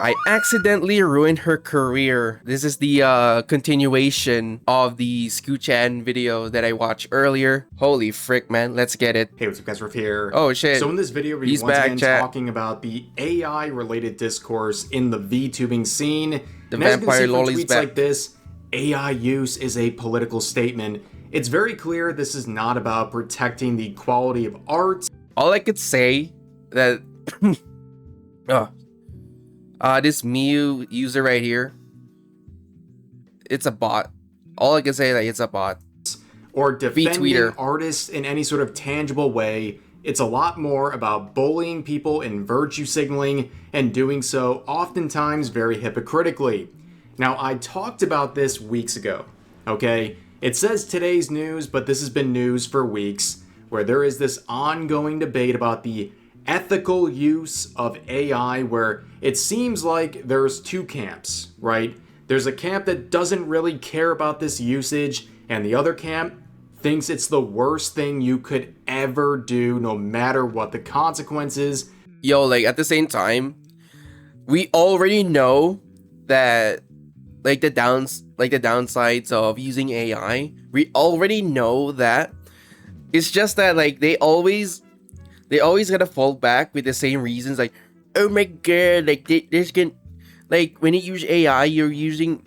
I accidentally ruined her career. This is the continuation of the SquChan video that I watched earlier. Holy frick, man. Let's get it. Hey, what's up guys, Riff here. Oh shit. So in this video, we're He's once back, again chat. talking about the AI related discourse in the Vtubing scene. The and as you can vampire see from lolly's tweets back. like this, AI use is a political statement. It's very clear this is not about protecting the quality of art. All I could say that this Miu user right here, it's a bot. All I can say is that it's a bot. Or defending Vtweeter. artists in any sort of tangible way. It's a lot more about bullying people and virtue signaling, and doing so oftentimes very hypocritically. Now, I talked about this weeks ago, okay? It says today's news, but this has been news for weeks, where there is this ongoing debate about the ethical use of AI, where it seems like there's two camps, right? There's a camp that doesn't really care about this usage, and the other camp thinks it's the worst thing you could ever do, no matter what the consequences. Yo, like at the same time, we already know that like the downsides of using AI. We already know that. It's just that like they always gotta fall back with the same reasons, like, oh my god, like this can, like when you use AI, you're using,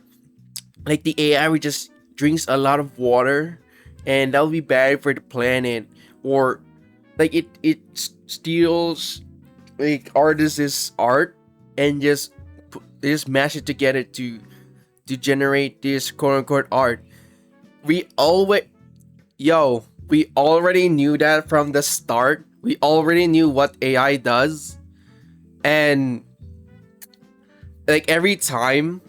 like the AI will just drinks a lot of water, and that'll be bad for the planet, or like it steals like artists' art and just mash it together to generate this quote unquote art. We already knew that from the start. We already knew what AI does, and like every time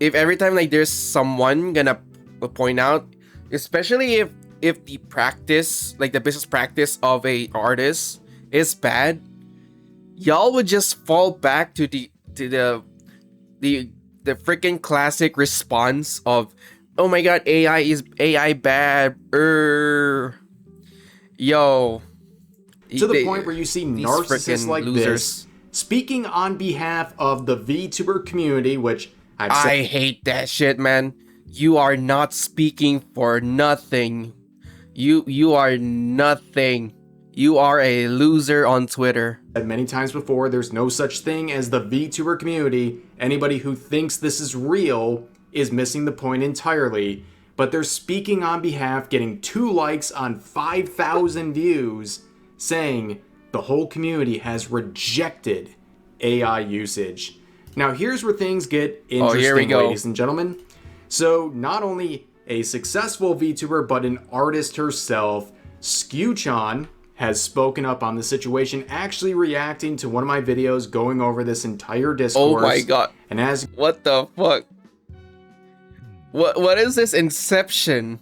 like there's someone gonna point out, especially if the practice, like the business practice of a artist is bad, y'all would just fall back to the freaking classic response of, oh my god, AI bad. Yo. To the point where you see narcissists like losers. this speaking on behalf of the VTuber community, which I hate that shit, man. You are not speaking for nothing. You are nothing. You are a loser on Twitter. said many times before, there's no such thing as the VTuber community. Anybody who thinks this is real is missing the point entirely. But they're speaking on behalf, getting 2 likes on 5,000 views, saying the whole community has rejected AI usage. Now here's where things get interesting, ladies and gentlemen. So not only a successful VTuber, but an artist herself, SquChan, has spoken up on the situation, actually reacting to one of my videos, going over this entire discourse. Oh my god. And as what the fuck? What is this Inception?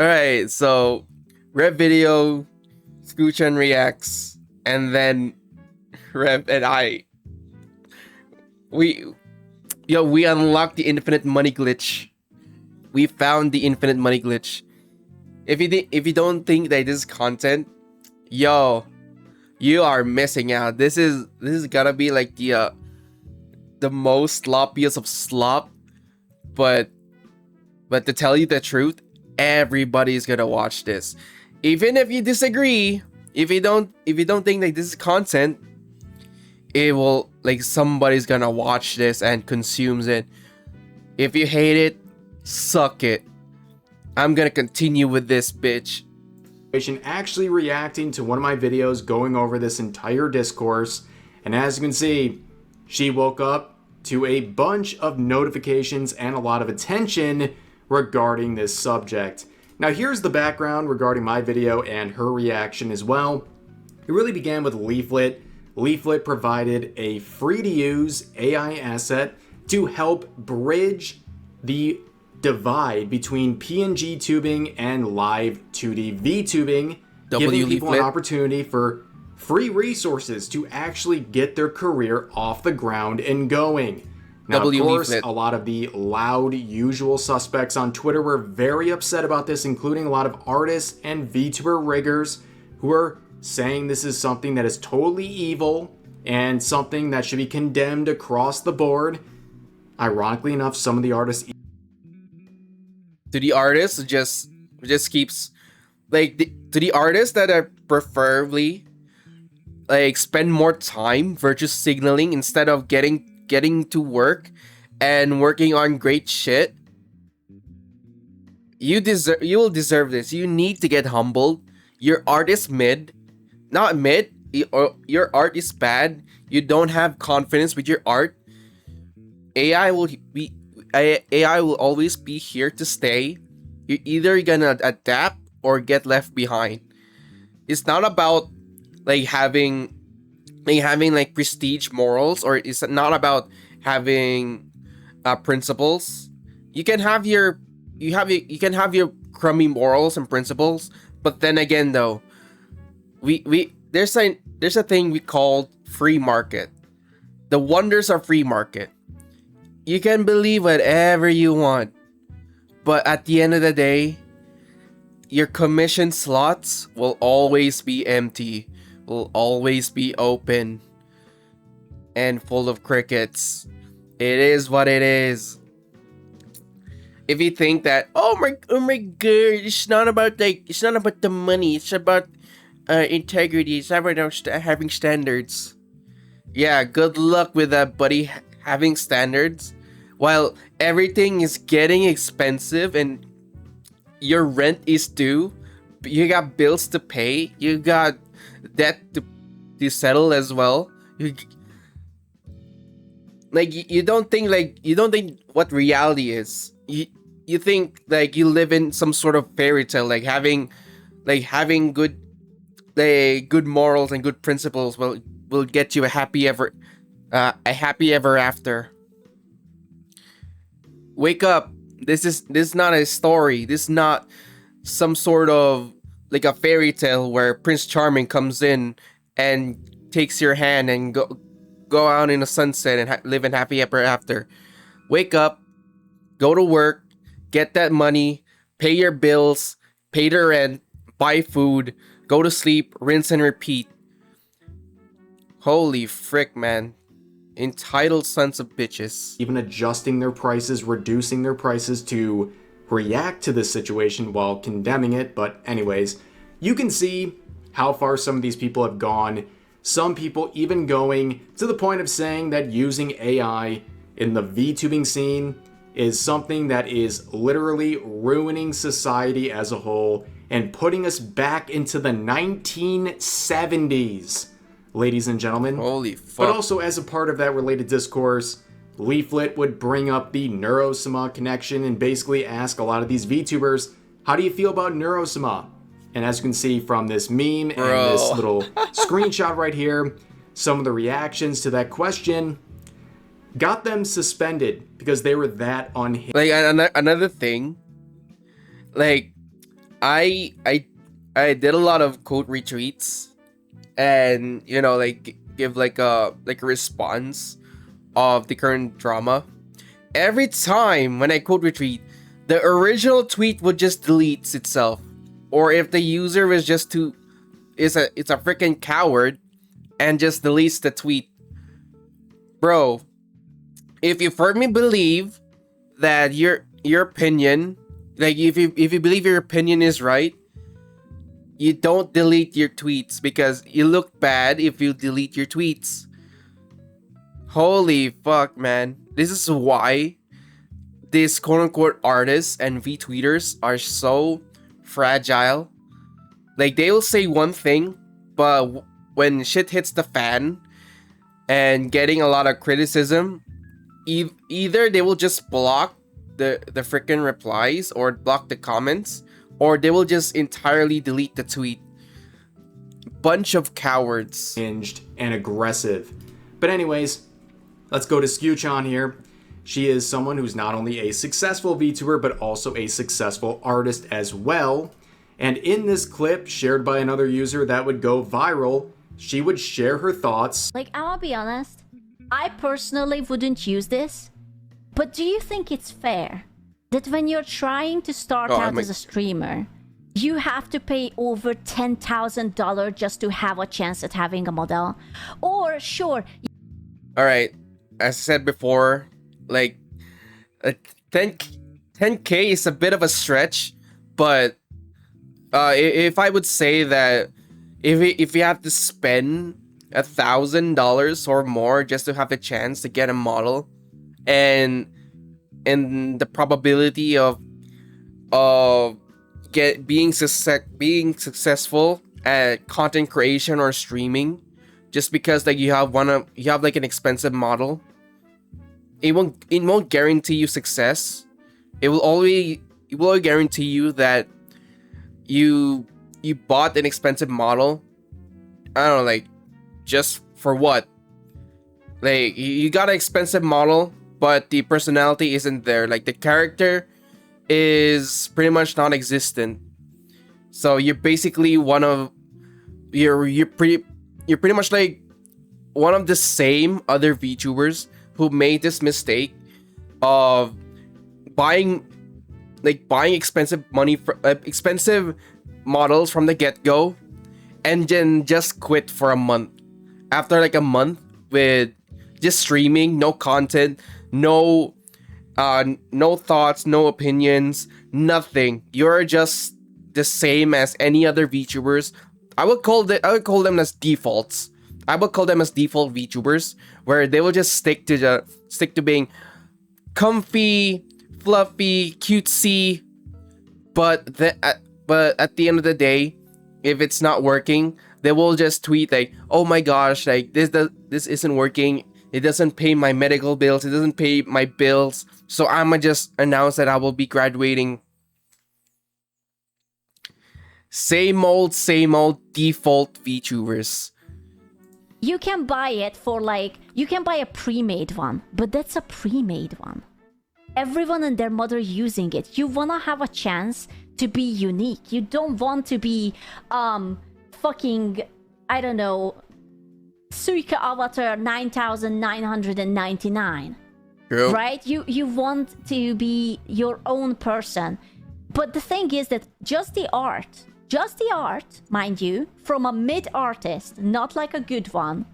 Alright, so Rev video, SquChan reacts, and then Rev and I we unlocked the infinite money glitch. We found the infinite money glitch. If you don't think that this is content, yo, you are missing out. This is gotta be like the most sloppiest of slop, but to tell you the truth, everybody's gonna watch this. Even if you disagree, if you don't think that this is content, it will, like, somebody's gonna watch this and consumes it. If you hate it, suck it. I'm gonna continue with this bitch. Actually reacting to one of my videos, going over this entire discourse, and as you can see, she woke up to a bunch of notifications and a lot of attention regarding this subject. Now here's the background regarding my video and her reaction as well. It really began with Leaflit. Leaflit provided a free-to-use AI asset to help bridge the divide between PNG tubing and live 2D VTubing, giving people an opportunity for free resources to actually get their career off the ground and going. Now, of course, a lot of the loud usual suspects on Twitter were very upset about this, including a lot of artists and VTuber riggers who are saying this is something that is totally evil and something that should be condemned across the board. Ironically enough, some of the artists... To the artists, just keeps... Like, to the artists that are preferably... Like, spend more time virtue signaling instead of getting to work and working on great shit. You will deserve this. You need to get humbled. Your art is mid. Not mid. Your art is bad. You don't have confidence with your art. AI will always be here to stay. You're either gonna adapt or get left behind. It's not about like having like prestige morals, or it's not about having principles. You can have your crummy morals and principles, but then again though, there's a thing we call free market. The wonders of free market. You can believe whatever you want, but at the end of the day, your commission slots will always be empty, will always be open, and full of crickets. It is what it is. If you think that, oh my god, it's not about the money, it's about integrity, it's about having standards. Yeah, good luck with that, buddy, having standards. While everything is getting expensive and your rent is due, you got bills to pay, you got debt to settle as well. You don't think what reality is. You think like you live in some sort of fairy tale, like having good morals and good principles will get you a happy ever after. Wake up. This is not a story. This is not some sort of like a fairy tale where Prince Charming comes in and takes your hand and go out in the sunset and live in happy ever after. Wake up, go to work, get that money, pay your bills, pay the rent, buy food, go to sleep, rinse and repeat. Holy frick, man. Entitled sons of bitches. Even adjusting their prices, reducing their prices to react to this situation while condemning it. But anyways, you can see how far some of these people have gone. Some people even going to the point of saying that using AI in the VTubing scene is something that is literally ruining society as a whole and putting us back into the 1970s. Ladies and gentlemen. Holy fuck. But also as a part of that related discourse, Leaflit would bring up the Neurosama connection and basically ask a lot of these VTubers, how do you feel about Neurosama? And as you can see from this meme and this little screenshot right here, some of the reactions to that question got them suspended because they were that unhinged. Like another thing, like I did a lot of quote retweets. And like give like a response of the current drama. Every time when I quote retweet, the original tweet would just delete itself, or if the user was just it's a freaking coward and just deletes the tweet. Bro, if you firmly believe that your opinion, like if you believe your opinion is right, you don't delete your tweets because you look bad if you delete your tweets. Holy fuck, man. This is why these quote-unquote artists and VTweeters are so fragile. Like, they will say one thing, but when shit hits the fan and getting a lot of criticism, either they will just block the freaking replies or block the comments, or they will just entirely delete the tweet. Bunch of cowards. And aggressive. But anyways, let's go to SquChan here. She is someone who's not only a successful VTuber, but also a successful artist as well. And in this clip, shared by another user that would go viral, she would share her thoughts. Like, I'll be honest, I personally wouldn't use this. But do you think it's fair that when you're trying to start out as a streamer, you have to pay over $10,000 just to have a chance at having a model. Or sure. All right, as I said before, like 10K is a bit of a stretch, but if I would say that if you have to spend $1,000 or more just to have the chance to get a model, and the probability of being successful at content creation or streaming, just because like you have like an expensive model, it won't guarantee you success. It will only guarantee you that you bought an expensive model. I don't know, like, just for what? Like, you got an expensive model, but the personality isn't there. Like, the character is pretty much non-existent. So you're basically you're pretty much like one of the same other VTubers who made this mistake of buying expensive models from the get-go, and then just quit for a month. After like a month with just streaming, no content, no thoughts, no opinions, nothing. You're just the same as any other VTubers. I would call them as defaults. I would call them as default VTubers, where they will just stick to being comfy, fluffy, cutesy, but at the end of the day, if it's not working, they will just tweet like, "Oh my gosh, like this isn't working. It doesn't pay my medical bills. It doesn't pay my bills. So I'ma just announce that I will be graduating." Same old default VTubers. You can buy it for you can buy a pre-made one, but that's a pre-made one. Everyone and their mother using it. You wanna have a chance to be unique. You don't want to be fucking, I don't know, Suika Avatar 9999. True. Right? You want to be your own person. But the thing is that just the art, mind you, from a mid artist, not like a good one,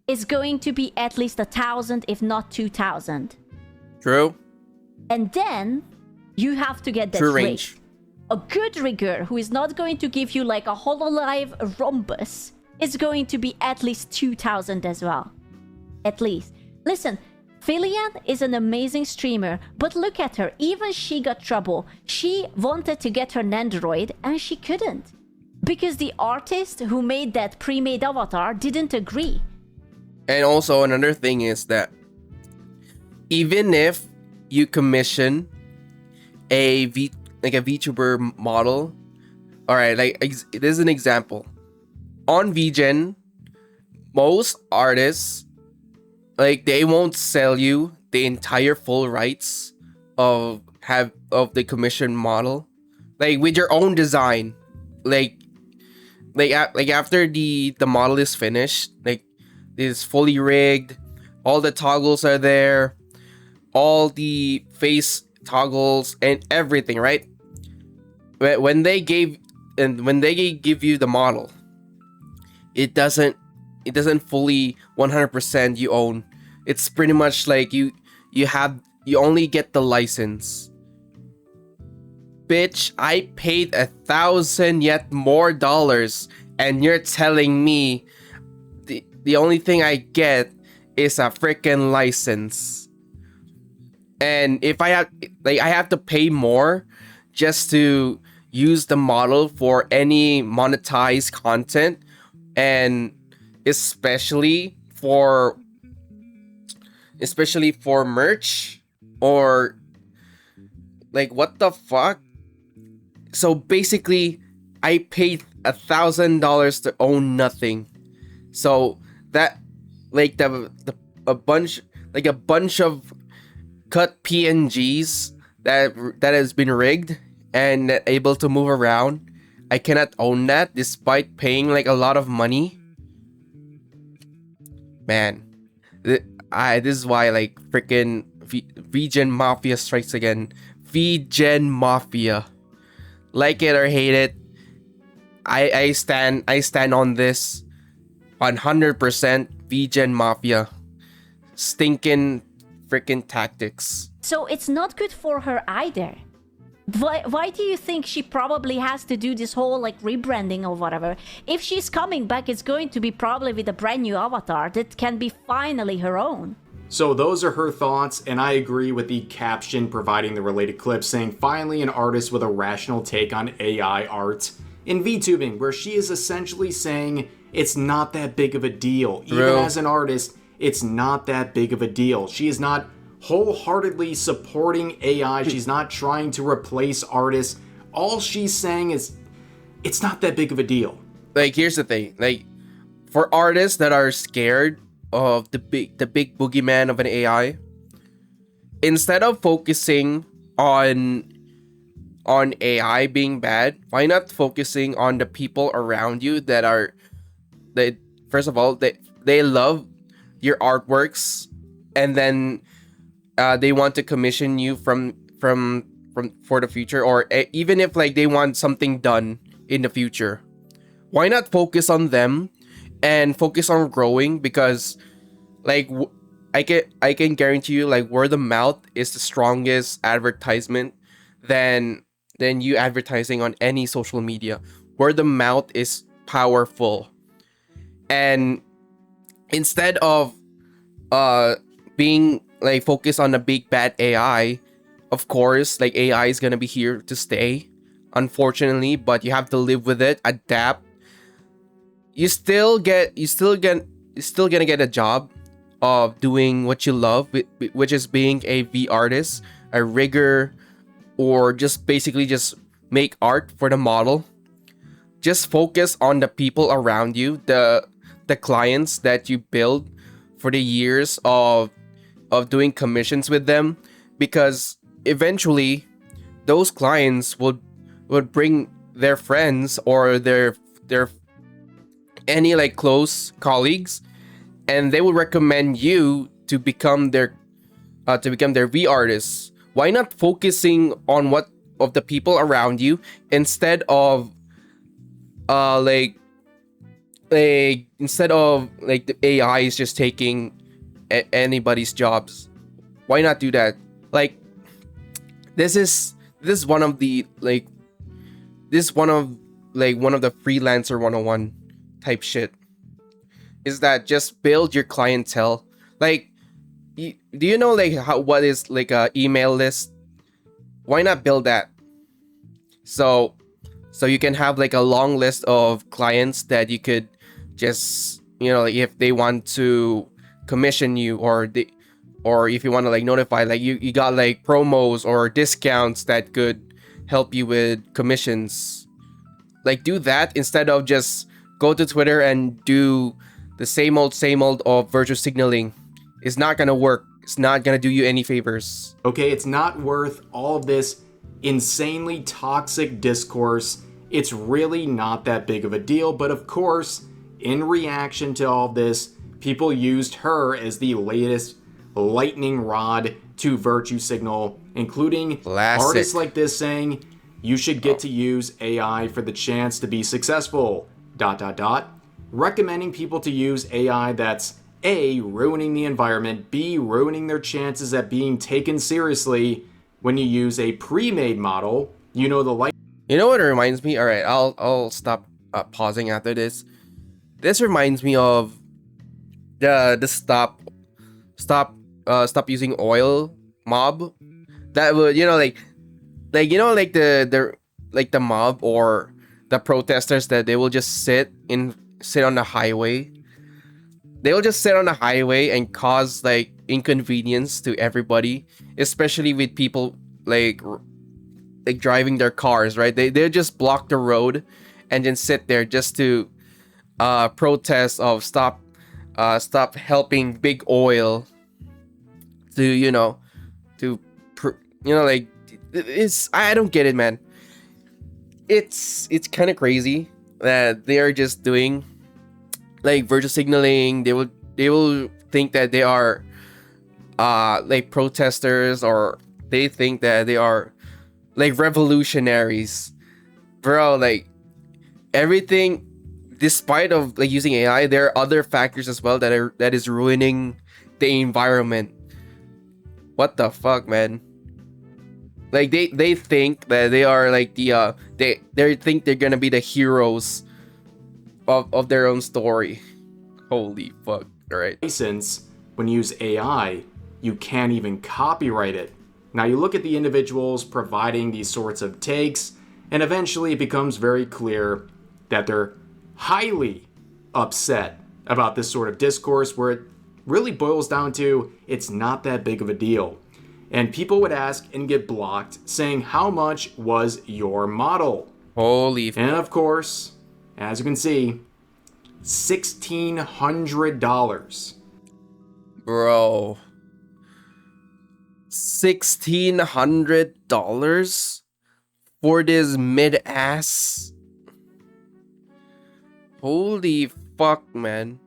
is going to be at least 1,000, if not 2,000. True. And then you have to get that True rigged. range. A good rigger who is not going to give you like a Hololive rhombus is going to be at least 2,000 as well. At least. Listen, Filian is an amazing streamer, but look at her. Even she got trouble. She wanted to get her Nandroid and she couldn't. Because the artist who made that pre-made avatar didn't agree. And also another thing is that even if you commission a VTuber model, all right, like this is an example. On VGen, most artists, like, they won't sell you the entire full rights of the commission model, like with your own design, like after the model is finished, like it's fully rigged, all the toggles are there, all the face toggles and everything, right? When they give you the model, it doesn't fully 100% you own. It's pretty much like you only get the license. Bitch, I paid 1,000 yet more dollars, and you're telling me the only thing I get is a freaking license. And if I have to pay more just to use the model for any monetized content, and especially for merch, or like, what the fuck? So basically, I paid $1,000 to own nothing. So that, like, a bunch of cut PNGs that has been rigged and able to move around, I cannot own that despite paying like a lot of money. Man, this is why, like, freaking VGen Mafia strikes again. VGen Mafia. Like it or hate it, I stand on this 100% VGen Mafia. Stinking freaking tactics. So it's not good for her either. Why do you think she probably has to do this whole like rebranding or whatever? If she's coming back, it's going to be probably with a brand new avatar that can be finally her own. So those are her thoughts, and I agree with the caption providing the related clip saying, finally an artist with a rational take on AI art in Vtubing, where she is essentially saying it's not that big of a deal. Even as an artist, it's not that big of a deal. She is not wholeheartedly supporting AI. She's not trying to replace artists. All she's saying is it's not that big of a deal. Like, here's the thing. Like, for artists that are scared of the big boogeyman of an AI, instead of focusing on AI being bad, why not focusing on the people around you that first of all, they love your artworks, and then they want to commission you from for the future, or even if like they want something done in the future. Why not focus on them and focus on growing? Because like I can guarantee you, like, word of mouth is the strongest advertisement than you advertising on any social media. Word of mouth is powerful. And instead of being like focused on a big bad AI, of course, like, AI is gonna be here to stay, unfortunately, but you have to live with it, adapt. You still gonna get a job of doing what you love, which is being a V artist, a rigger, or just basically just make art for the model. Just focus on the people around you, the clients that you build for the years of doing commissions with them, because eventually those clients would bring their friends or their any like close colleagues, and they will recommend you to become their V artists. Why not focusing on what of the people around you instead of instead of like the AI is just taking anybody's jobs? Why not do that? Like, this is one of the one of the freelancer 101 type shit, is that just build your clientele. Like, do you know like what is like a email list? Why not build that? So you can have like a long list of clients that you could just, like, if they want to commission you, or if you want to like notify, like, you got like promos or discounts that could help you with commissions. Like, do that instead of just go to Twitter and do the same old of virtue signaling. It's not gonna work. It's not gonna do you any favors. Okay, it's not worth all of this insanely toxic discourse. It's really not that big of a deal, but of course, in reaction to all of this, people used her as the latest lightning rod to virtue signal, including Classic. Artists like this saying, you should get to use AI for the chance to be successful, ... recommending people to use AI that's A, ruining the environment, B, ruining their chances at being taken seriously when you use a pre-made model. You know the You know what it reminds me? All right, I'll stop pausing after this. This reminds me of the stop using oil mob. That would, the mob or the protesters that they will just sit on the highway. They will just sit on the highway and cause like inconvenience to everybody, especially with people like driving their cars, right? They'll just block the road and then sit there just to protest of stop helping big oil to it's, I don't get it, man. It's kind of crazy that they are just doing like virtue signaling. They will think that they are like protesters, or they think that they are like revolutionaries. bro, like everything, despite of like using AI, there are other factors as well that is ruining the environment. What the fuck, man? Like they think that they are like they think they're gonna be the heroes of their own story. Holy fuck! All right. License, when you use AI, you can't even copyright it. Now you look at the individuals providing these sorts of takes, and eventually it becomes very clear that they're highly upset about this sort of discourse, where it really boils down to it's not that big of a deal. And people would ask and get blocked saying, how much was your model? Holy And of course, as you can see, $1,600. bro. $1,600 for this mid-ass. Holy fuck, man.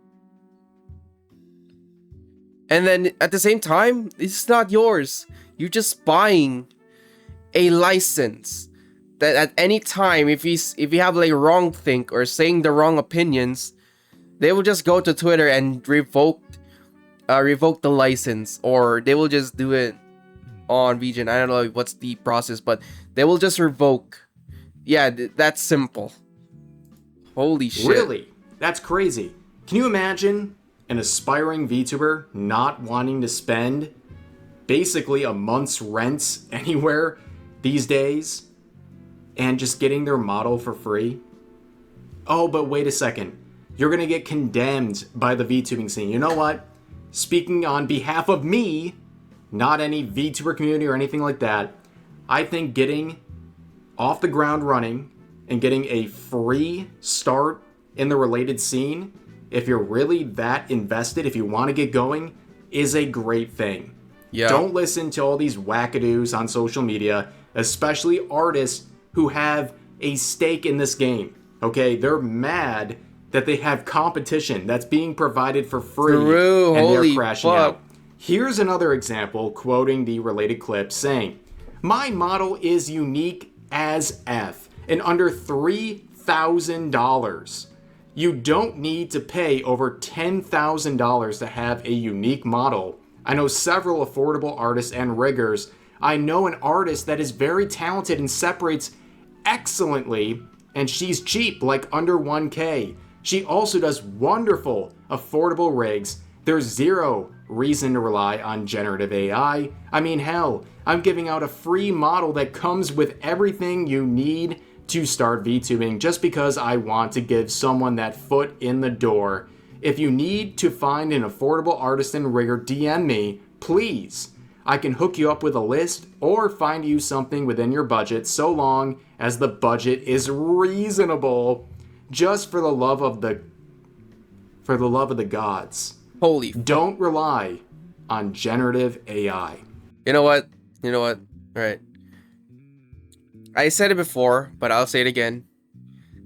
And then at the same time, it's not yours. You're just buying a license that at any time, if you have like wrong think or saying the wrong opinions, they will just go to Twitter and revoke the license, or they will just do it on VGen. I don't know what's the process, but they will just revoke. Yeah, that's simple. Holy shit. Really? That's crazy. Can you imagine an aspiring VTuber not wanting to spend basically a month's rent anywhere these days and just getting their model for free? Oh, but wait a second. You're gonna get condemned by the VTubing scene. You know what? Speaking on behalf of me, not any VTuber community or anything like that, I think getting off the ground running and getting a free start in the related scene, if you're really that invested, if you want to get going, is a great thing. Yeah. Don't listen to all these wackadoos on social media, especially artists who have a stake in this game. Okay, they're mad that they have competition that's being provided for free, and holy they're crashing fuck. out. Here's another example quoting the related clip saying, "My model is unique as F and under $3,000. You don't need to pay over $10,000 to have a unique model. I know several affordable artists and riggers. I know an artist that is very talented and separates excellently, and she's cheap, like under 1K. She also does wonderful, affordable rigs. There's zero reason to rely on generative AI. I mean, hell, I'm giving out a free model that comes with everything you need to start VTubing just because I want to give someone that foot in the door. If you need to find an affordable artist and rigger, DM me, please. I can hook you up with a list or find you something within your budget, so long as the budget is reasonable. Just for the love of the gods. Holy fuck. Don't rely on generative AI." You know what? All right. I said it before, but I'll say it again.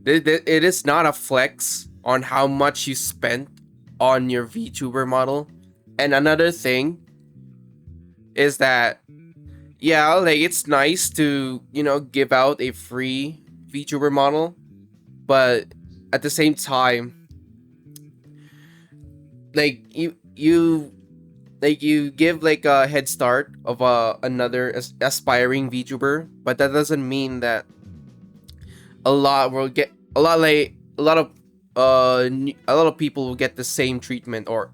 It is not a flex on how much you spent on your VTuber model. And another thing is that, yeah, like it's nice to, give out a free VTuber model, but at the same time, like you give like a head start of another aspiring VTuber, but that doesn't mean that a lot of people will get the same treatment, or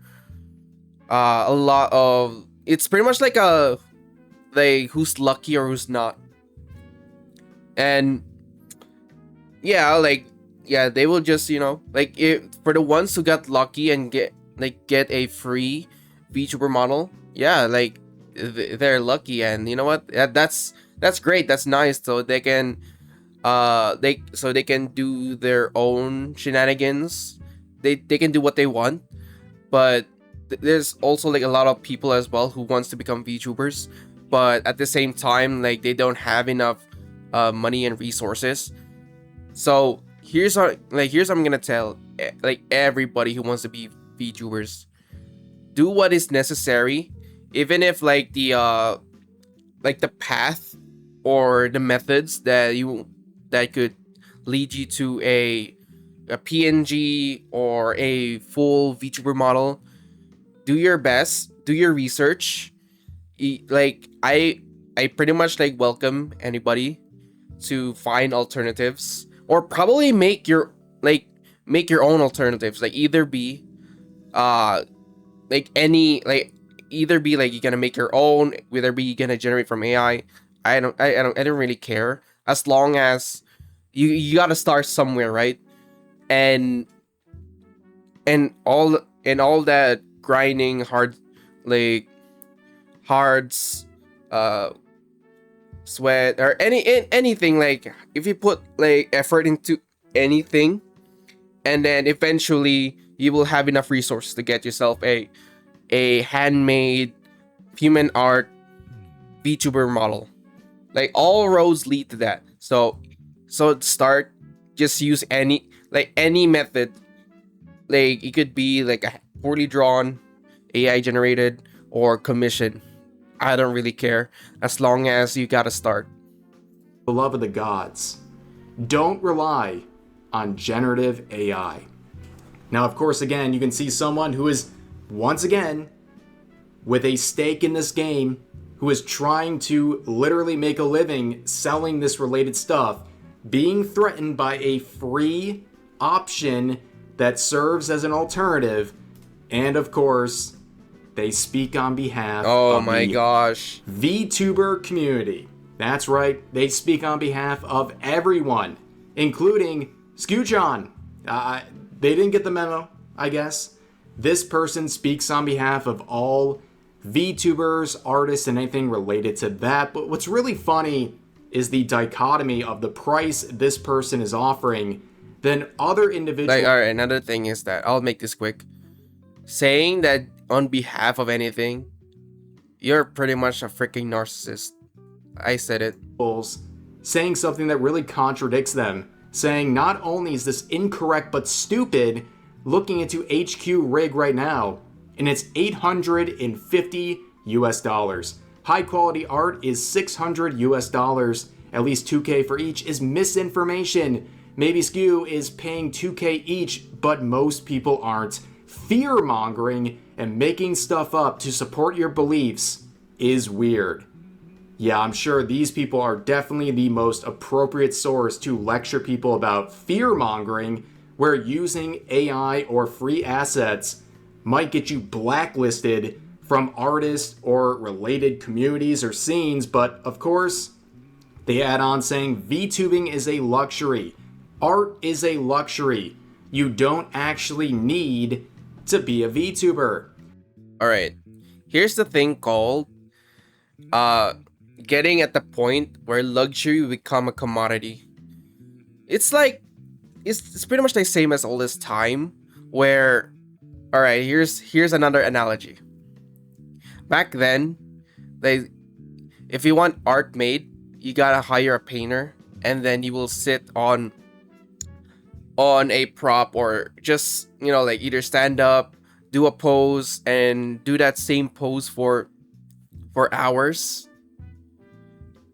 it's pretty much like who's lucky or who's not. And they will just for the ones who got lucky and get a free VTuber model, they're lucky, and you know what, that's great, that's nice, so they can do their own shenanigans, they can do what they want. But there's also like a lot of people as well who wants to become VTubers, but at the same time they don't have enough money and resources. So here's what I'm gonna tell everybody who wants to be VTubers: do what is necessary, even if the path or the methods that could lead you to a PNG or a full VTuber model, do your best, do your research. Like I pretty much like welcome anybody to find alternatives, or probably make your own alternatives. Like either be like any like either be like you're gonna make your own, whether be you're gonna generate from AI. I don't really care, as long as you gotta start somewhere, right? And all that grinding hard, like hards, sweat, or anything, like if you put like effort into anything, and then eventually you will have enough resources to get yourself a handmade human art VTuber model. Like all roads lead to that. So start, just use any method. Like it could be like a poorly drawn, AI generated, or commission. I don't really care, as long as you gotta start. The love of the gods. Don't rely on generative AI. Now, of course, again, you can see someone who is, once again, with a stake in this game, who is trying to literally make a living selling this related stuff, being threatened by a free option that serves as an alternative. And of course, they speak on behalf of my the gosh. VTuber community. That's right, they speak on behalf of everyone, including SquChan. They didn't get the memo, I guess. This person speaks on behalf of all VTubers, artists, and anything related to that. But what's really funny is the dichotomy of the price this person is offering than other individuals. Like, alright, another thing is that, I'll make this quick. Saying that on behalf of anything, you're pretty much a freaking narcissist. I said it. Saying something that really contradicts them. Saying not only is this incorrect but stupid, looking into HQ rig right now, and it's $850 US. High quality art is $600 US. At least 2K for each is misinformation. Maybe Skew is paying 2K each, but most people aren't. Fear mongering and making stuff up to support your beliefs is weird. Yeah, I'm sure these people are definitely the most appropriate source to lecture people about fear mongering, where using AI or free assets might get you blacklisted from artists or related communities or scenes. But of course, they add on saying VTubing is a luxury. Art is a luxury. You don't actually need to be a VTuber. Alright, here's the thing called getting at the point where luxury will become a commodity. It's like, it's pretty much the same as all this time, where, alright, here's another analogy. Back then, if you want art made, you gotta hire a painter, and then you will sit on a prop, or just, like either stand up, do a pose, and do that same pose for hours,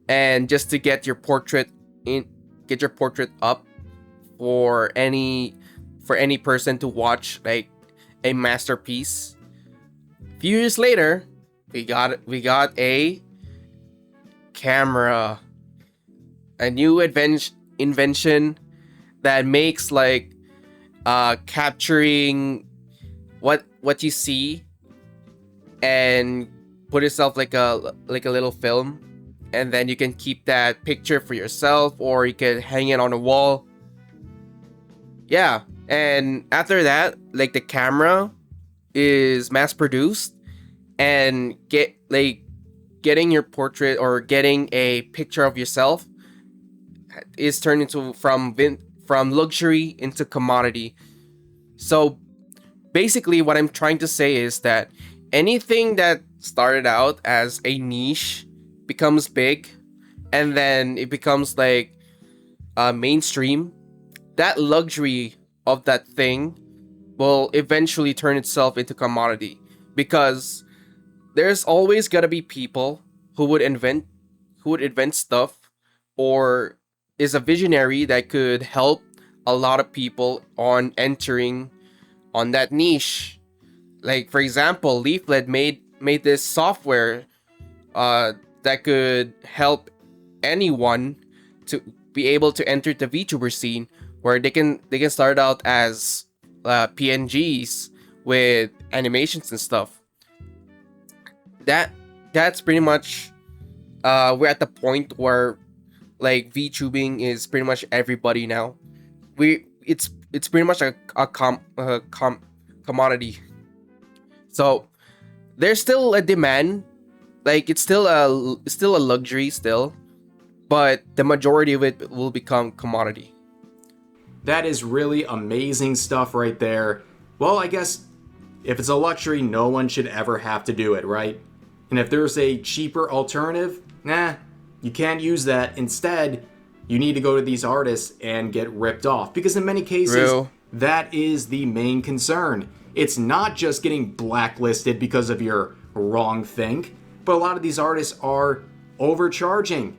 and just to get your portrait up for any person to watch, like a masterpiece. A few years later, we got a camera, a new invention that makes like capturing what you see, and put yourself like a little film, and then you can keep that picture for yourself, or you can hang it on a wall. Yeah, and after that, like the camera is mass produced, and getting your portrait or getting a picture of yourself is turned into from luxury into commodity. So basically what I'm trying to say is that anything that started out as a niche becomes big, and then it becomes like mainstream. That luxury of that thing will eventually turn itself into commodity, because there's always gotta be people who would invent stuff, or is a visionary that could help a lot of people on entering on that niche. Like for example, Leaflit made this software that could help anyone to be able to enter the VTuber scene, where they can start out as PNGs with animations and stuff. That's pretty much we're at the point where like VTubing is pretty much everybody now. It's pretty much a commodity. So there's still a demand, like it's still a luxury still, but the majority of it will become commodity. That is really amazing stuff right there. Well, I guess if it's a luxury, no one should ever have to do it, right? And if there's a cheaper alternative, you can't use that. Instead, you need to go to these artists and get ripped off. Because in many cases, True. that is the main concern. It's not just getting blacklisted because of your wrong think, but a lot of these artists are overcharging.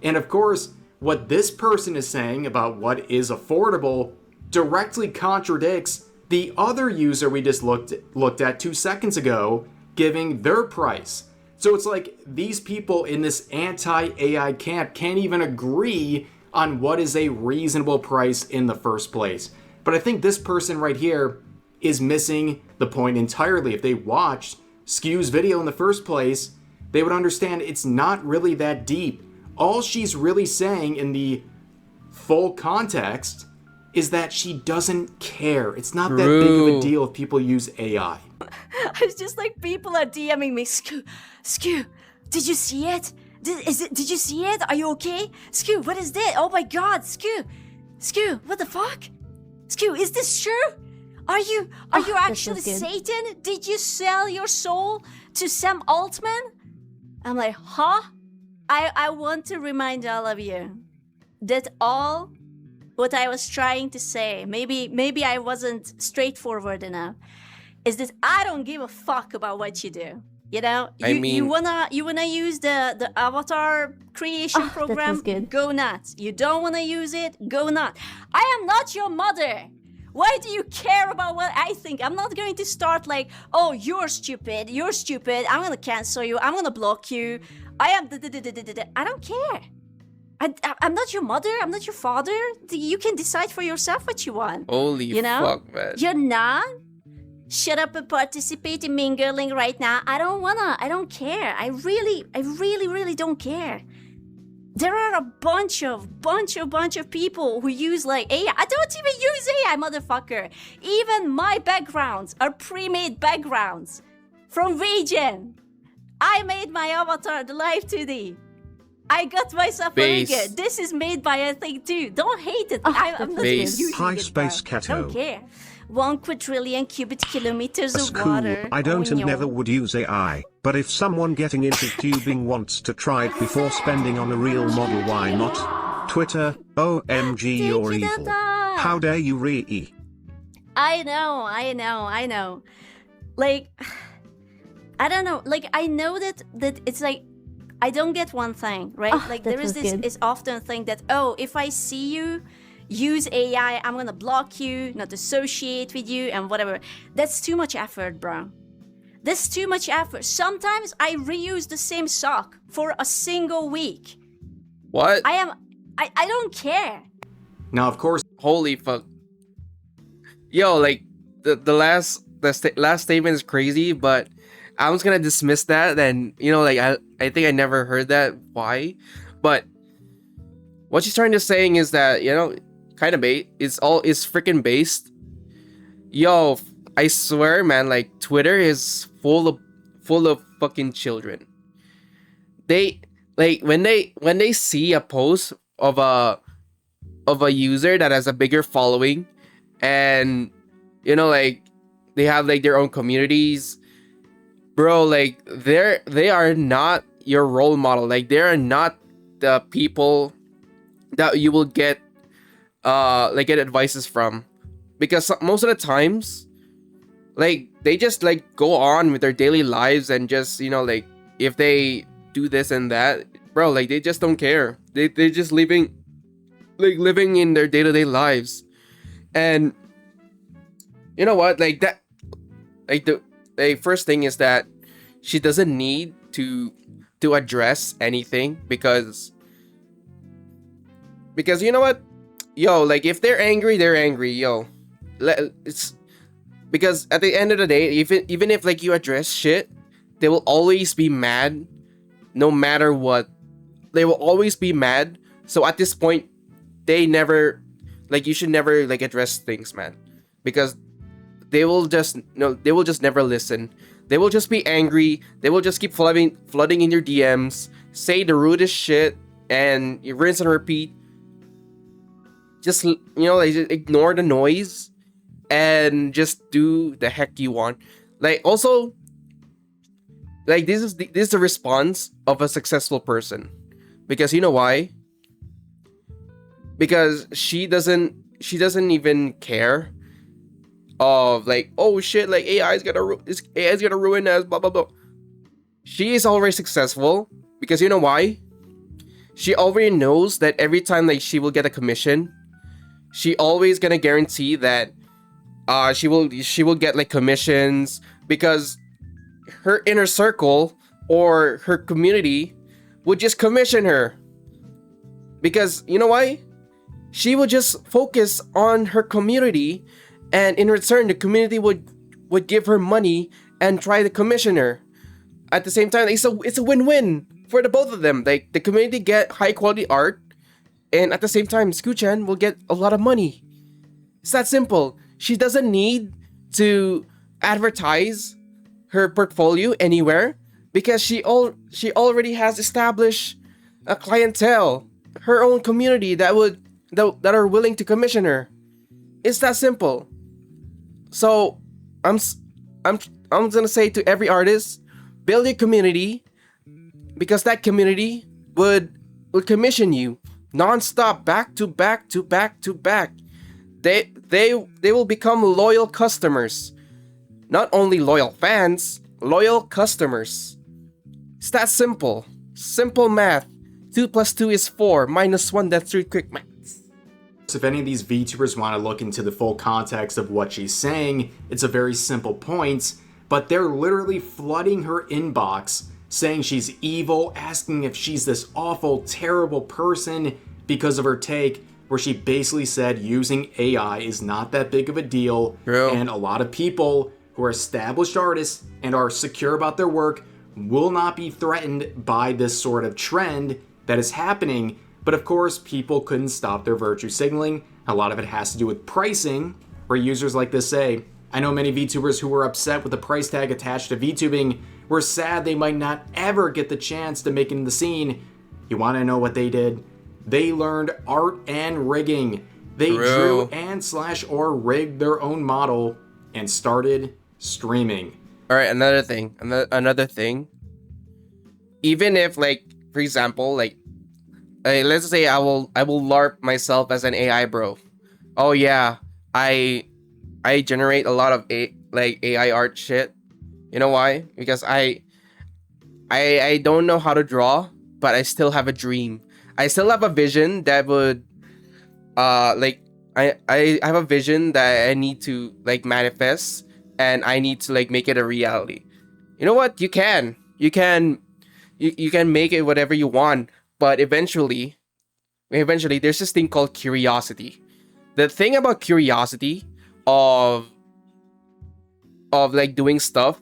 And of course, what this person is saying about what is affordable directly contradicts the other user we just looked at 2 seconds ago giving their price. So it's like these people in this anti-AI camp can't even agree on what is a reasonable price in the first place. But I think this person right here is missing the point entirely. If they watched SquChan's video in the first place, they would understand it's not really that deep. All she's really saying in the full context is that she doesn't care. It's not that big of a deal if people use AI. It's just like people are DMing me, SquChan, did you see it? Did you see it? Are you okay? SquChan, what is this? Oh my god, SquChan, what the fuck? SquChan, is this true? Are you actually Satan? Did you sell your soul to Sam Altman? I'm like, huh? I want to remind all of you that all what I was trying to say, maybe I wasn't straightforward enough, is that I don't give a fuck about what you do. You know, you wanna use the avatar creation program, go nuts. You don't wanna use it, go nuts. I am not your mother. Why do you care about what I think? I'm not going to start like, oh, you're stupid, I'm gonna cancel you, I'm gonna block you. I am I don't care. I'm not your mother, I'm not your father. You can decide for yourself what you want. Holy fuck, man. You're not? Shut up and participate in mingling right now. I don't care. I really don't care. There are a bunch of people who use like AI. I don't even use AI, motherfucker. Even my backgrounds are pre-made backgrounds from Region. I made my avatar, the live 2D. I got myself a rigger. This is made by a thing too. Don't hate it. I'm not using Hi, it. Space Cato. Don't care. 1 quadrillion cubic kilometers That's of cool. water. I don't and never would use AI, but if someone getting into tubing wants to try it before spending on a real model, why not? Twitter, OMG, you're evil. How dare you re-e? I know. Like, I don't know. Like, I know that it's like, I don't get one thing, right? Like, there is this often thing that, oh, if I see you use AI, I'm gonna block you, not associate with you, and whatever. That's too much effort, bro. That's too much effort. Sometimes I reuse the same sock for a single week. What? I don't care. Now, of course, Holy fuck. Yo, like the last statement is crazy, but I was gonna dismiss that. And you know, like I think I never heard that. Why? But what she's trying to saying is that, you know, kind of bait. It's freaking based. Yo, I swear, man, like Twitter is full of fucking children. They like when they see a post of a user that has a bigger following, and you know, like they have like their own communities, bro. Like they are not your role model. Like they are not the people that you will get advices from, because most of the times, like they just like go on with their daily lives and just, you know, like if they do this and that, bro, like they just don't care. They're just living like living in their day-to-day lives. And you know what, like that, like the first thing is that she doesn't need to address anything, because you know what, yo, like if they're angry, yo. It's because at the end of the day, even if like you address shit, they will always be mad, no matter what. They will always be mad. So at this point, they never, like, you should never like address things, man, because they will just never listen. They will just be angry. They will just keep flooding in your DMs, say the rudest shit, and you rinse and repeat. Just, you know, like, just ignore the noise and just do the heck you want. Like, also, like, this is the response of a successful person, because you know why? Because she doesn't even care of like, oh shit, like AI's gonna ruin us, blah blah blah. She is already successful because you know why? She already knows that every time like she will get a commission, she always gonna guarantee that she will get like commissions, because her inner circle or her community would just commission her. Because you know why? She would just focus on her community, and in return the community would give her money and try to commission her. At the same time, it's a win-win for the both of them. Like, the community get high quality art, and at the same time SquChan will get a lot of money. It's that simple. She doesn't need to advertise her portfolio anywhere, because she already has established a clientele, her own community that are willing to commission her. It's that simple. So I'm gonna say to every artist, build your community, because that community would commission you non-stop, back to back to back to back. They will become loyal customers. Not only loyal fans, loyal customers. It's that simple. Simple math. 2 + 2 is 4. -1, that's 3 quick maths. If any of these VTubers want to look into the full context of what she's saying, it's a very simple point, but they're literally flooding her inbox, saying she's evil, asking if she's this awful, terrible person because of her take, where she basically said using AI is not that big of a deal, and a lot of people who are established artists and are secure about their work will not be threatened by this sort of trend that is happening. But of course, people couldn't stop their virtue signaling. A lot of it has to do with pricing, where users like this say, I know many VTubers who were upset with the price tag attached to Vtubing, were sad they might not ever get the chance to make it in the scene. You want to know what they did? They learned art and rigging. They drew and /or rigged their own model and started streaming. All right, another thing. Even if, like, for example, like let's say I will LARP myself as an AI bro. Oh yeah, I generate a lot of AI art shit. You know why? Because I don't know how to draw, but I still have a dream. I still have a vision that would I have a vision that I need to like manifest, and I need to like make it a reality. You know what? You can make it whatever you want, but eventually there's this thing called curiosity. The thing about curiosity of like doing stuff,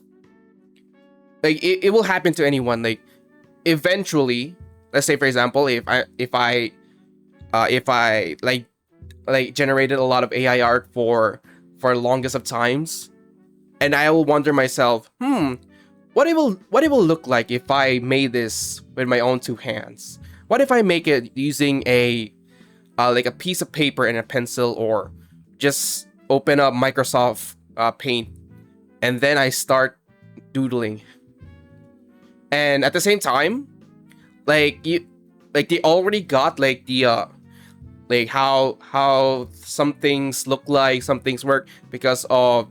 like it will happen to anyone. Like eventually, let's say for example, if I like generated a lot of AI art for the longest of times, and I will wonder myself, what it will look like if I made this with my own 2 hands. What if I make it using a like a piece of paper and a pencil, or just open up Microsoft Paint, and then I start doodling. And at the same time, like they already got like the like how some things look like, some things work, because of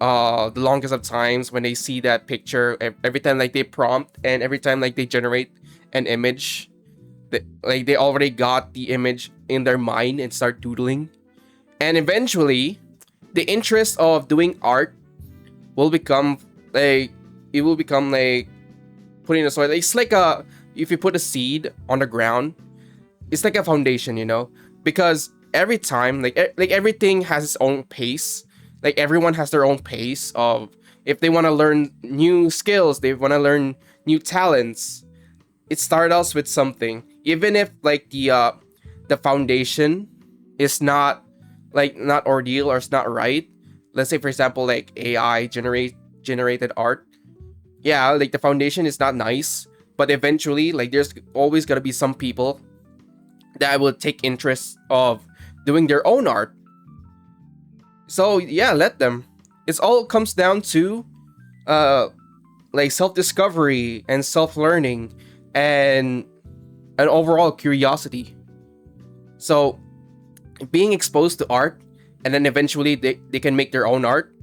the longest of times when they see that picture, every time like they prompt and every time like they generate an image, they already got the image in their mind and start doodling. And eventually, the interest of doing art will become like, it will become like putting a soil. It's like if you put a seed on the ground, it's like a foundation, you know, because every time like everything has its own pace. Like everyone has their own pace of if they want to learn new skills, they want to learn new talents. It starts out with something, even if like the foundation is not ordeal or it's not right. Let's say for example like AI generated art. Yeah, like the foundation is not nice, but eventually like there's always gonna be some people that will take interest of doing their own art. So yeah, let them. It's all comes down to like self-discovery and self-learning and an overall curiosity. So being exposed to art, and then eventually they can make their own art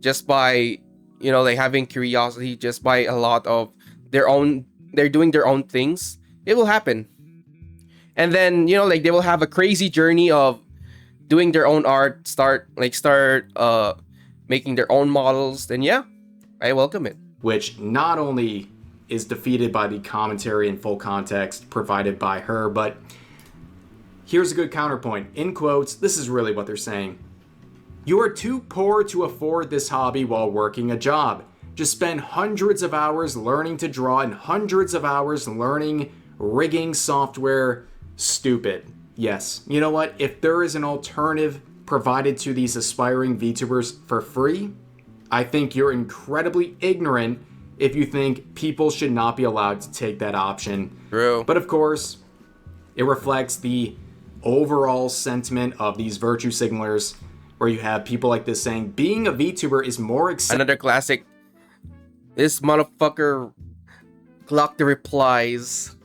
just by, you know, like having curiosity, just by a lot of they're doing their own things, it will happen. And then, you know, like they will have a crazy journey of doing their own art, start making their own models. Then yeah, I welcome it. Which not only is defeated by the commentary and full context provided by her, but here's a good counterpoint. In quotes, this is really what they're saying. You are too poor to afford this hobby while working a job. Just spend hundreds of hours learning to draw and hundreds of hours learning rigging software. Stupid. Yes. You know what? If there is an alternative provided to these aspiring VTubers for free, I think you're incredibly ignorant if you think people should not be allowed to take that option. True. But of course, it reflects the overall sentiment of these virtue signalers, where you have people like this saying being a VTuber is more exciting. Another classic. This motherfucker clocked the replies.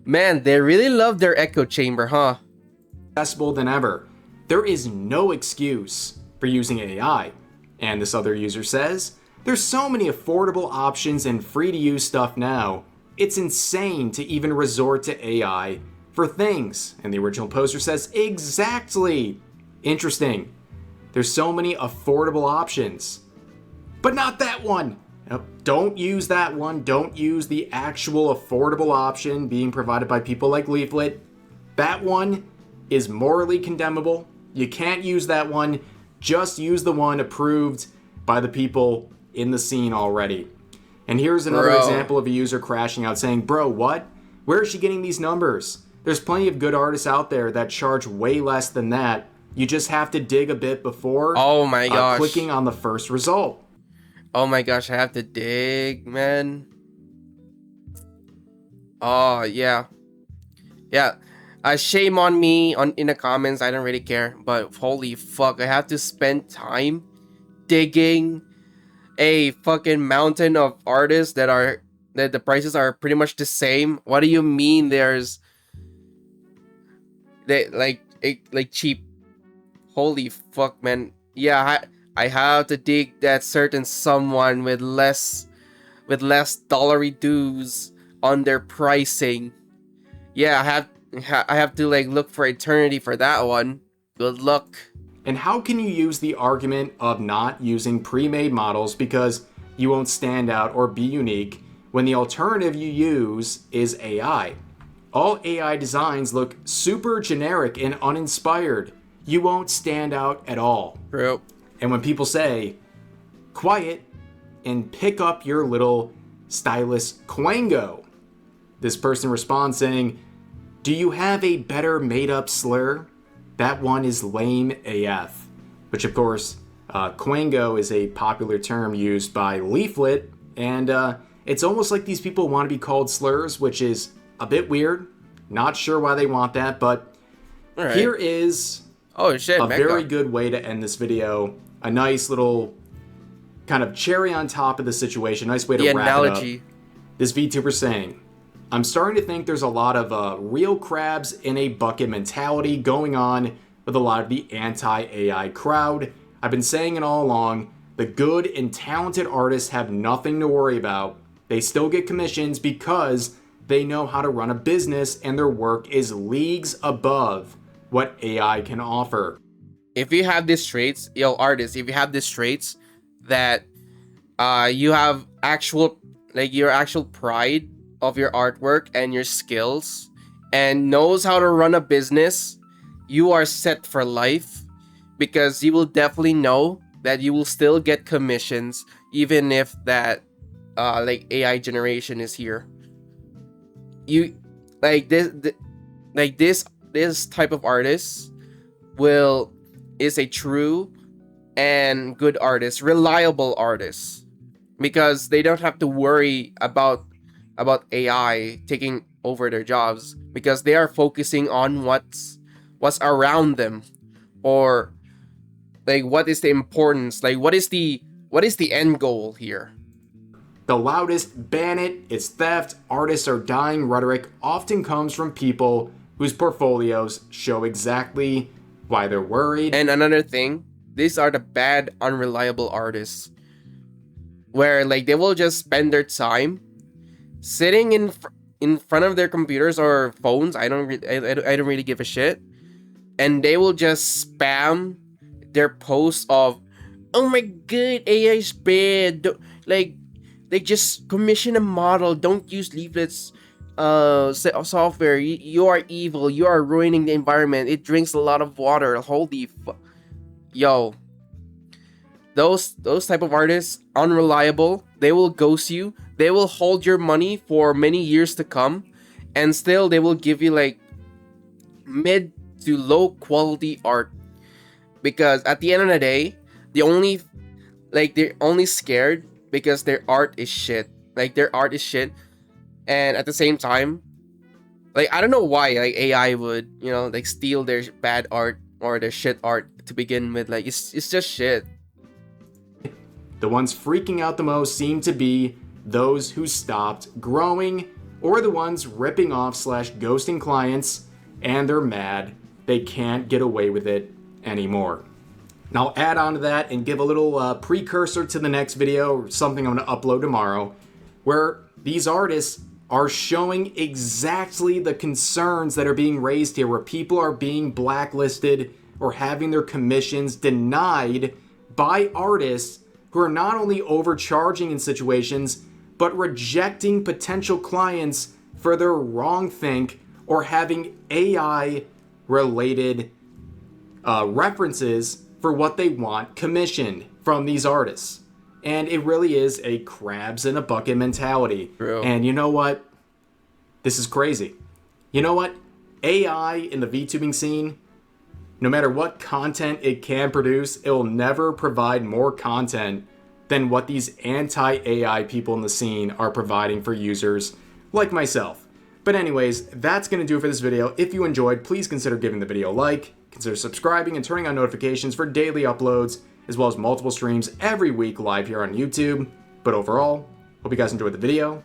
Man, they really love their echo chamber, huh? Accessible than ever. There is no excuse for using AI. And this other user says, there's so many affordable options and free to use stuff now. It's insane to even resort to AI for things. And the original poster says, exactly. Interesting. There's so many affordable options. But not that one. Nope. Don't use that one. Don't use the actual affordable option being provided by people like Leaflit. That one is morally condemnable. You can't use that one. Just use the one approved by the people in the scene already. And here's another example of a user crashing out saying, bro, what? Where is she getting these numbers? There's plenty of good artists out there that charge way less than that. You just have to dig a bit before oh my gosh. Clicking on the first result. Oh my gosh, I have to dig, man. Oh, yeah. Yeah. Shame on me in the comments. I don't really care. But holy fuck, I have to spend time digging a fucking mountain of artists that the prices are pretty much the same. What do you mean there's like cheap? Holy fuck, man. Yeah, I have to dig that certain someone with less dollary dues on their pricing. Yeah, I have to like look for eternity for that one. Good luck. And how can you use the argument of not using pre-made models because you won't stand out or be unique when the alternative you use is AI? All AI designs look super generic and uninspired. You won't stand out at all. True. And when people say, quiet and pick up your little stylus Quango, this person responds saying, do you have a better made-up slur? That one is lame AF. Which, of course, Quango is a popular term used by Leaflit, and it's almost like these people want to be called slurs, which is a bit weird. Not sure why they want that, but here is a very good way to end this video. A nice little kind of cherry on top of the situation. Nice way to wrap it up. This VTuber saying, I'm starting to think there's a lot of real crabs in a bucket mentality going on with a lot of the anti-AI crowd. I've been saying it all along. The good and talented artists have nothing to worry about. They still get commissions because they know how to run a business and their work is leagues above what AI can offer. If you have these traits, artists, if you have these traits that you have your actual pride of your artwork and your skills and knows how to run a business, you are set for life, because you will definitely know that you will still get commissions even if that AI generation is here. You like this type of artist is a true and good artist, reliable artist, because they don't have to worry about AI taking over their jobs, because they are focusing on what's around them, or like what is the importance, like what is the end goal here. The loudest ban it, it's theft, artists are dying rhetoric often comes from people whose portfolios show exactly why they're worried. And another thing, these are the bad, unreliable artists, where like they will just spend their time sitting in front of their computers or phones. I don't really give a shit, and they will just spam their posts of, "Oh my god, AI is bad. They just commission a model. Don't use Leaflet's software. You are evil. You are ruining the environment. It drinks a lot of water. Holy yo." Those type of artists, unreliable. They will ghost you. They will hold your money for many years to come, and still they will give you like mid to low quality art, because at the end of the day, they're only scared because their art is shit. Like their art is shit, and at the same time, like I don't know why like AI would like steal their bad art or their shit art to begin with. Like it's just shit. The ones freaking out the most seem to be those who stopped growing, or the ones ripping off / ghosting clients, and they're mad they can't get away with it anymore. And I'll add on to that and give a little precursor to the next video, or something I'm going to upload tomorrow, where these artists are showing exactly the concerns that are being raised here, where people are being blacklisted or having their commissions denied by artists who are not only overcharging in situations, but rejecting potential clients for their wrongthink or having AI-related references for what they want commissioned from these artists. And it really is a crabs in a bucket mentality. True. And you know what? This is crazy. You know what? AI in the VTubing scene, no matter what content it can produce, it will never provide more content than what these anti-AI people in the scene are providing for users like myself. But anyways, that's going to do it for this video. If you enjoyed, please consider giving the video a like, consider subscribing and turning on notifications for daily uploads, as well as multiple streams every week live here on YouTube. But overall, hope you guys enjoyed the video.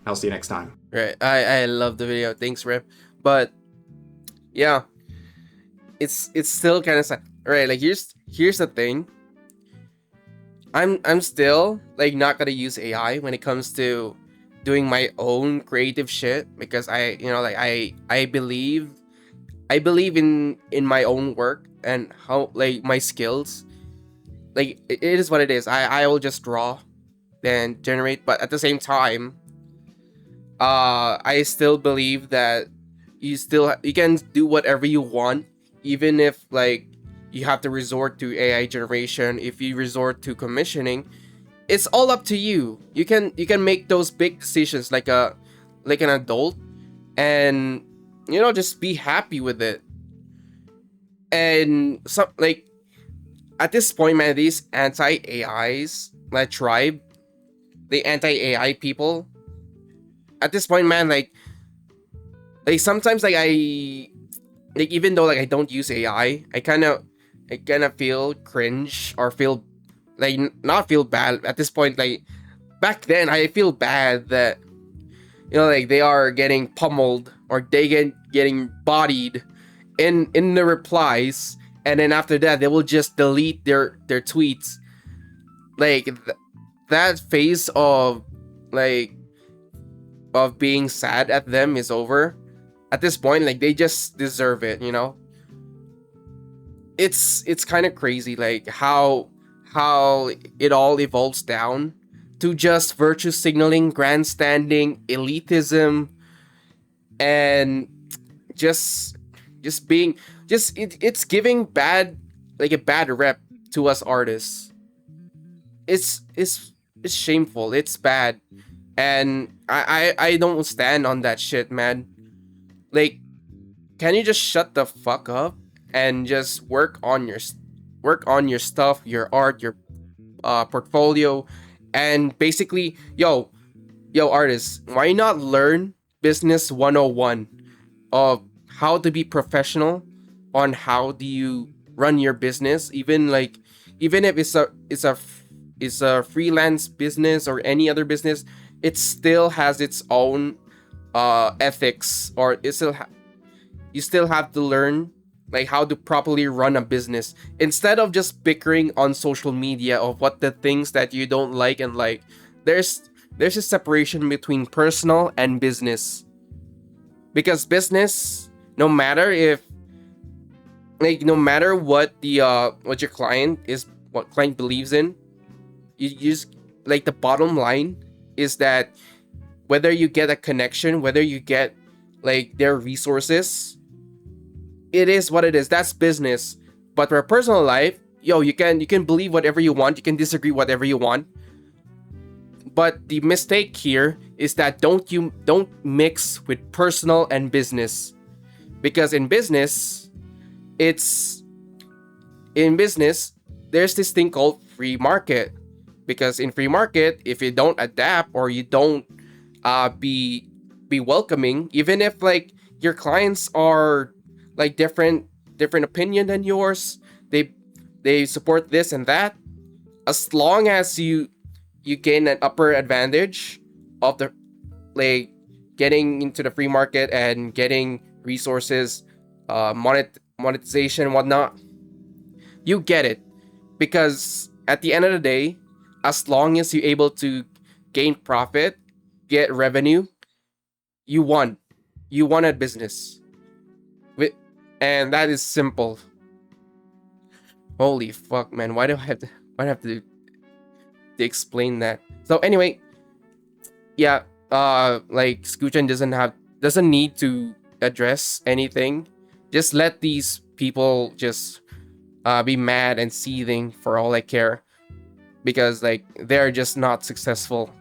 I'll see you next time. Right. I love the video. Thanks, Rip. But yeah, it's still kind of sad. Right, like here's the thing. I'm still like not gonna use AI when it comes to doing my own creative shit, because I believe in my own work and how like my skills. Like it is what it is. I will just draw, then generate. But at the same time, I still believe that you can do whatever you want, even if like you have to resort to AI generation. If you resort to commissioning, it's all up to you. You can make those big decisions like an adult, and just be happy with it. And so like at this point, man, these anti-AIs, like tribe, the anti-AI people, at this point, man, like sometimes like even though like I don't use AI, I kind of feel cringe, or feel like not feel bad at this point. Like back then, I feel bad that like they are getting pummeled, or they getting bodied in the replies, and then after that they will just delete their tweets. Like that phase of like of being sad at them is over. At this point, like, they just deserve it, you know? It's kind of crazy, like how it all evolves down to just virtue signaling, grandstanding, elitism, and just being it's giving bad, like a bad rep to us artists. It's shameful. It's bad, and I don't stand on that shit, man. Like, can you just shut the fuck up and just work on your stuff, your art, your portfolio, and basically, yo artists, why not learn business 101 of how to be professional on how do you run your business, even if it's a freelance business or any other business. It still has its own ethics, or you still have to learn like how to properly run a business, instead of just bickering on social media of what the things that you don't like and like. There's a separation between personal and business, because business, no matter what what your client is, what client believes in, you just, like, the bottom line is that whether you get a connection, whether you get like their resources, it is what it is. That's business. But for a personal life, yo, you can believe whatever you want, you can disagree whatever you want. But the mistake here is that don't mix with personal and business. Because in business, there's this thing called free market. Because in free market, if you don't adapt or you don't be welcoming, even if like your clients are like different opinion than yours, they support this and that, as long as you gain an upper advantage of the, like, getting into the free market and getting resources, monetization, whatnot, you get it. Because at the end of the day, as long as you're able to gain profit, get revenue, you won at business. And that is simple. Holy fuck, man! Why do I have to explain that? So anyway, yeah, like, SquChan doesn't need to address anything. Just let these people just be mad and seething for all I care, because like they're just not successful.